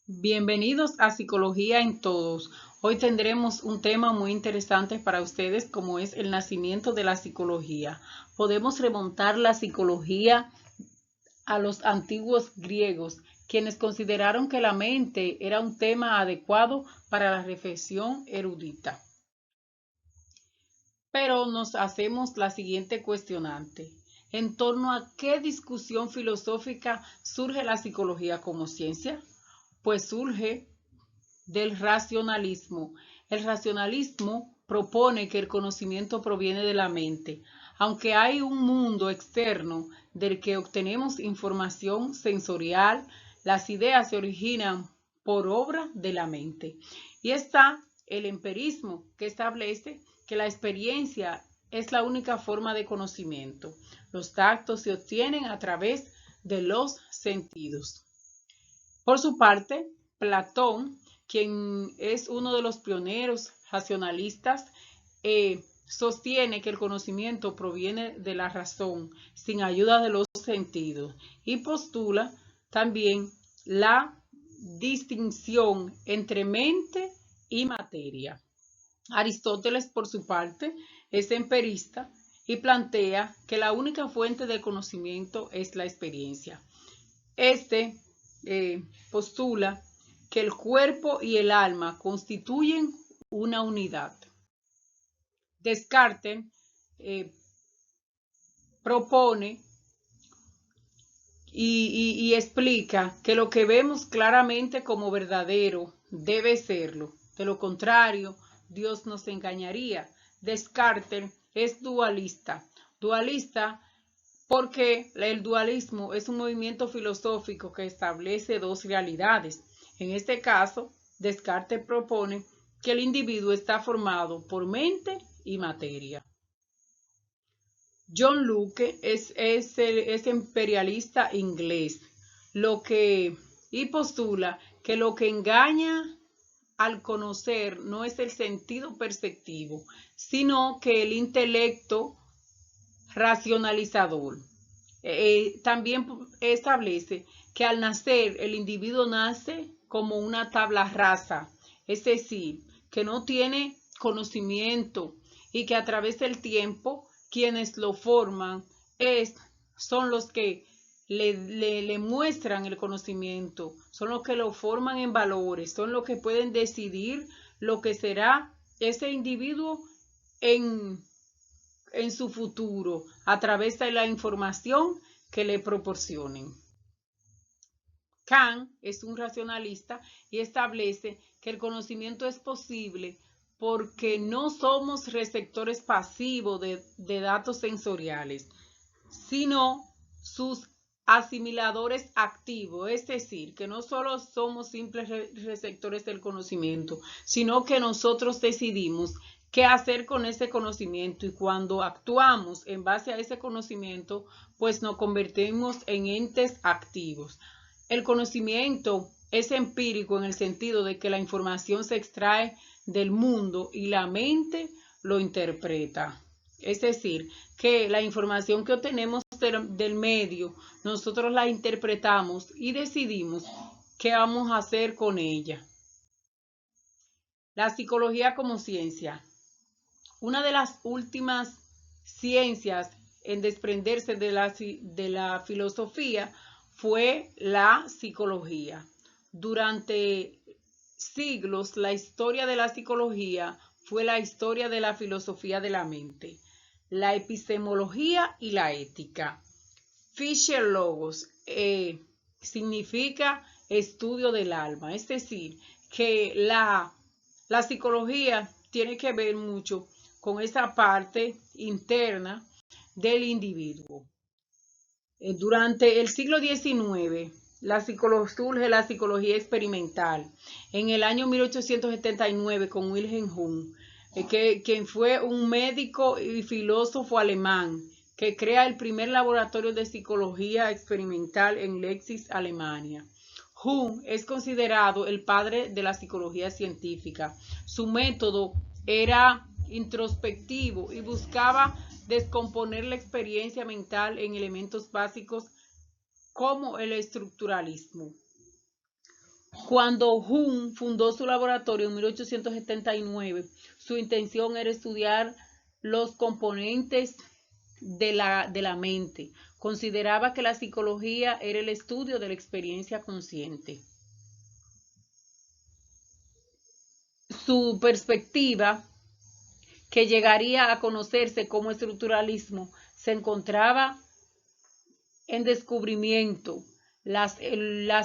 Bienvenidos a Psicología en Todos. Hoy tendremos un tema muy interesante para ustedes, como es el nacimiento de la psicología. Podemos remontar la psicología a los antiguos griegos, quienes consideraron que la mente era un tema adecuado para la reflexión erudita. Pero nos hacemos la siguiente cuestionante: ¿en torno a qué discusión filosófica surge la psicología como ciencia? Pues surge del racionalismo. El racionalismo propone que el conocimiento proviene de la mente, aunque hay un mundo externo del que obtenemos información sensorial. Las ideas se originan por obra de la mente. Y está el empirismo, que establece que la experiencia es la única forma de conocimiento. Los datos se obtienen a través de los sentidos. Por su parte, Platón, quien es uno de los pioneros racionalistas, sostiene que el conocimiento proviene de la razón, sin ayuda de los sentidos, y postula también la distinción entre mente y materia. Aristóteles, por su parte, es empirista y plantea que la única fuente de conocimiento es la experiencia. Postula que el cuerpo y el alma constituyen una unidad. Descartes propone y explica que lo que vemos claramente como verdadero debe serlo. De lo contrario, Dios nos engañaría. Descartes es dualista. Dualista porque el dualismo es un movimiento filosófico que establece dos realidades. En este caso, Descartes propone que el individuo está formado por mente y materia. John Locke es imperialista inglés, y postula que lo que engaña al conocer no es el sentido perceptivo, sino que el intelecto racionalizador. También establece que al nacer el individuo nace como una tabla rasa, es decir, que no tiene conocimiento y que a través del tiempo quienes lo forman son los que le muestran el conocimiento, son los que lo forman en valores, son los que pueden decidir lo que será ese individuo en su futuro a través de la información que le proporcionen. Kant es un racionalista y establece que el conocimiento es posible porque no somos receptores pasivos de datos sensoriales, sino sus asimiladores activos, es decir, que no solo somos simples receptores del conocimiento, sino que nosotros decidimos qué hacer con ese conocimiento, y cuando actuamos en base a ese conocimiento, pues nos convertimos en entes activos. El conocimiento es empírico en el sentido de que la información se extrae del mundo y la mente lo interpreta. Es decir, que la información que obtenemos del medio, nosotros la interpretamos y decidimos qué vamos a hacer con ella. La psicología como ciencia. Una de las últimas ciencias en desprenderse de la filosofía fue la psicología. Durante siglos, la historia de la psicología fue la historia de la filosofía de la mente, la epistemología y la ética. Fischer Logos significa estudio del alma, es decir, que la psicología tiene que ver mucho con esa parte interna del individuo. Durante el siglo XIX, surge la psicología experimental. En el año 1879, con Wilhelm Wundt, quien fue un médico y filósofo alemán, que crea el primer laboratorio de psicología experimental en Leipzig, Alemania. Wundt es considerado el padre de la psicología científica. Su método era introspectivo y buscaba descomponer la experiencia mental en elementos básicos como el estructuralismo. Cuando Jung fundó su laboratorio en 1879, su intención era estudiar los componentes de la mente. Consideraba que la psicología era el estudio de la experiencia consciente. Su perspectiva, que llegaría a conocerse como estructuralismo, se encontraba en descubrimiento las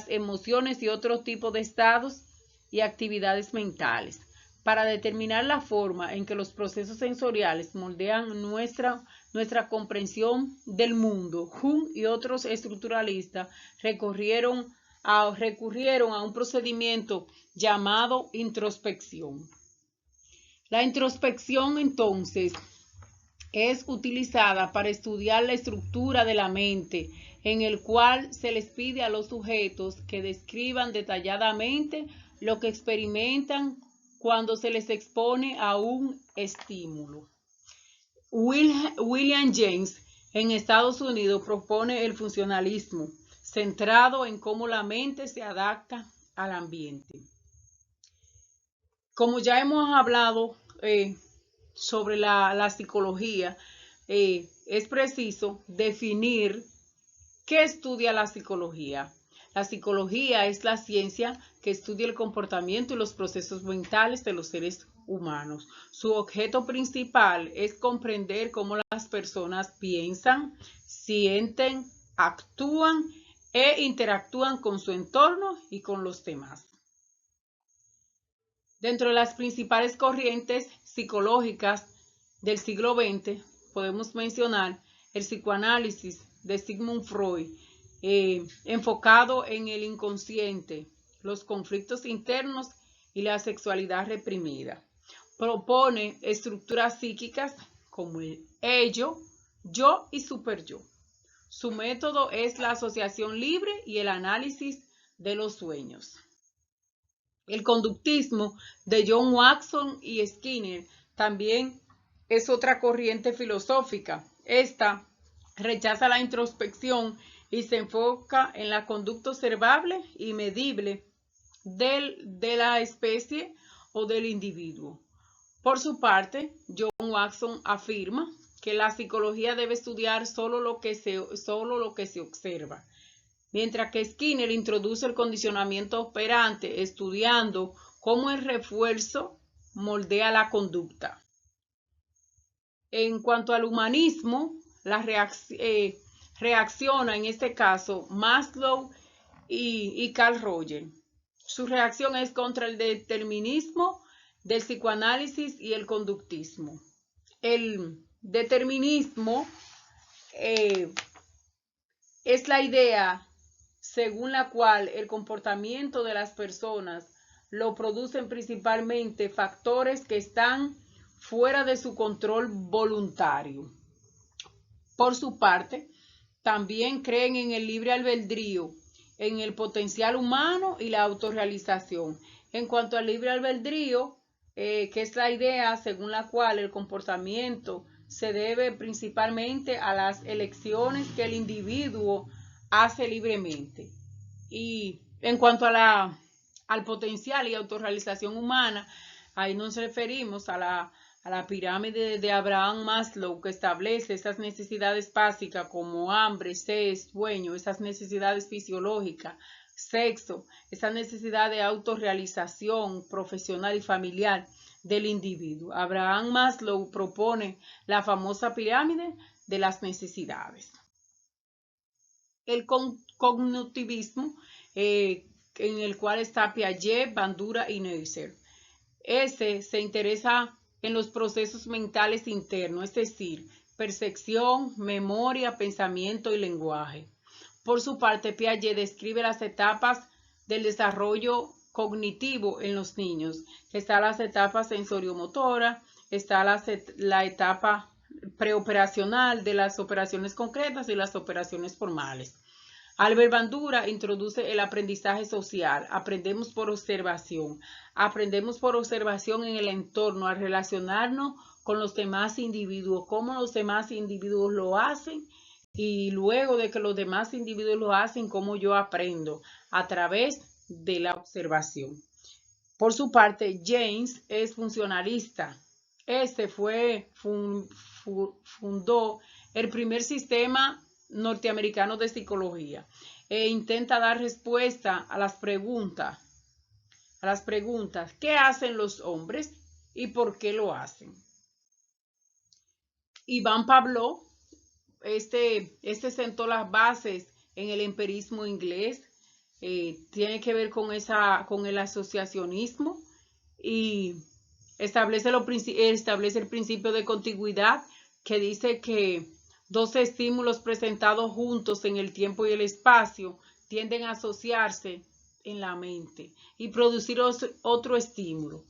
emociones y otros tipos de estados y actividades mentales para determinar la forma en que los procesos sensoriales moldean nuestra comprensión del mundo. Jung y otros estructuralistas recurrieron a un procedimiento llamado introspección. La introspección, entonces, es utilizada para estudiar la estructura de la mente, en el cual se les pide a los sujetos que describan detalladamente lo que experimentan cuando se les expone a un estímulo. William James, en Estados Unidos, propone el funcionalismo, centrado en cómo la mente se adapta al ambiente. Como ya hemos hablado sobre la psicología, es preciso definir qué estudia la psicología. La psicología es la ciencia que estudia el comportamiento y los procesos mentales de los seres humanos. Su objeto principal es comprender cómo las personas piensan, sienten, actúan e interactúan con su entorno y con los demás. Dentro de las principales corrientes psicológicas del siglo XX podemos mencionar el psicoanálisis de Sigmund Freud, enfocado en el inconsciente, los conflictos internos y la sexualidad reprimida. Propone estructuras psíquicas como el ello, yo y superyo. Su método es la asociación libre y el análisis de los sueños. El conductismo de John Watson y Skinner también es otra corriente filosófica. Esta rechaza la introspección y se enfoca en la conducta observable y medible de la especie o del individuo. Por su parte, John Watson afirma que la psicología debe estudiar solo lo que se observa, mientras que Skinner introduce el condicionamiento operante, estudiando cómo el refuerzo moldea la conducta. En cuanto al humanismo, reacciona en este caso Maslow y Carl Rogers. Su reacción es contra el determinismo del psicoanálisis y el conductismo. El determinismo es la idea según la cual el comportamiento de las personas lo producen principalmente factores que están fuera de su control voluntario. Por su parte, también creen en el libre albedrío, en el potencial humano y la autorrealización. En cuanto al libre albedrío, que es la idea según la cual el comportamiento se debe principalmente a las elecciones que el individuo hace libremente. Y en cuanto a al potencial y autorrealización humana, ahí nos referimos a la pirámide de Abraham Maslow, que establece esas necesidades básicas como hambre, sed, sueño, esas necesidades fisiológicas, sexo, esa necesidad de autorrealización profesional y familiar del individuo. Abraham Maslow propone la famosa pirámide de las necesidades. El cognitivismo, en el cual está Piaget, Bandura y Neusser. Ese se interesa en los procesos mentales internos, es decir, percepción, memoria, pensamiento y lenguaje. Por su parte, Piaget describe las etapas del desarrollo cognitivo en los niños. Está las etapas sensoriomotora, está la etapa preoperacional de las operaciones concretas y las operaciones formales. Albert Bandura introduce el aprendizaje social. Aprendemos por observación. Aprendemos por observación en el entorno, al relacionarnos con los demás individuos, cómo los demás individuos lo hacen y luego de que los demás individuos lo hacen, cómo yo aprendo a través de la observación. Por su parte, James es funcionalista. Fundó el primer sistema norteamericano de psicología e intenta dar respuesta a las preguntas, ¿qué hacen los hombres y por qué lo hacen? Iván Pavlov, este sentó las bases en el empirismo inglés, tiene que ver con el asociacionismo y establece el principio de contigüidad, que dice que dos estímulos presentados juntos en el tiempo y el espacio tienden a asociarse en la mente y producir otro estímulo,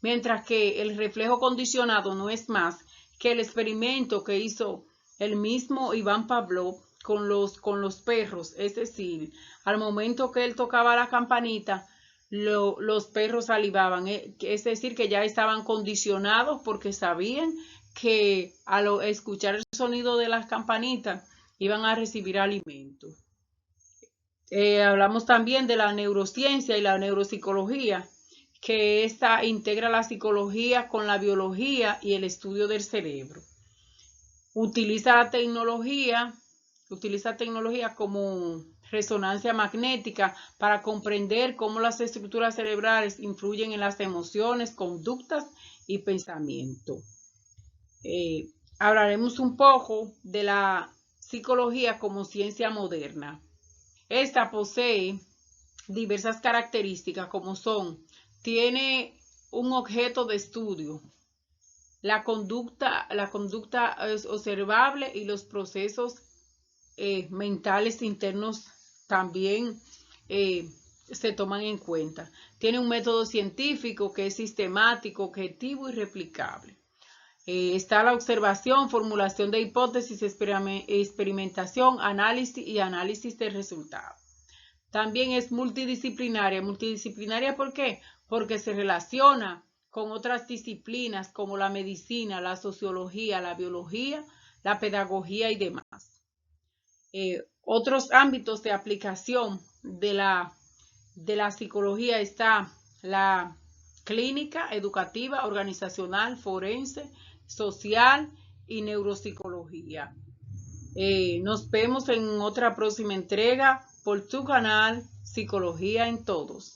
mientras que el reflejo condicionado no es más que el experimento que hizo el mismo Iván Pavlov con los perros. Es decir, al momento que él tocaba la campanita, los perros salivaban, es decir, que ya estaban condicionados porque sabían que al escuchar el sonido de las campanitas iban a recibir alimento. Hablamos también de la neurociencia y la neuropsicología, que esta integra la psicología con la biología y el estudio del cerebro. Utiliza tecnología como resonancia magnética para comprender cómo las estructuras cerebrales influyen en las emociones, conductas y pensamiento. Hablaremos un poco de la psicología como ciencia moderna. Esta posee diversas características como son: tiene un objeto de estudio, la conducta es observable y los procesos mentales internos también se toman en cuenta. Tiene un método científico que es sistemático, objetivo y replicable. Está la observación, formulación de hipótesis, experimentación, análisis y análisis de resultados. También es multidisciplinaria. ¿Multidisciplinaria por qué? Porque se relaciona con otras disciplinas como la medicina, la sociología, la biología, la pedagogía y demás. Otros ámbitos de aplicación de la psicología está la clínica, educativa, organizacional, forense, social y neuropsicología. Nos vemos en otra próxima entrega por tu canal Psicología en Todos.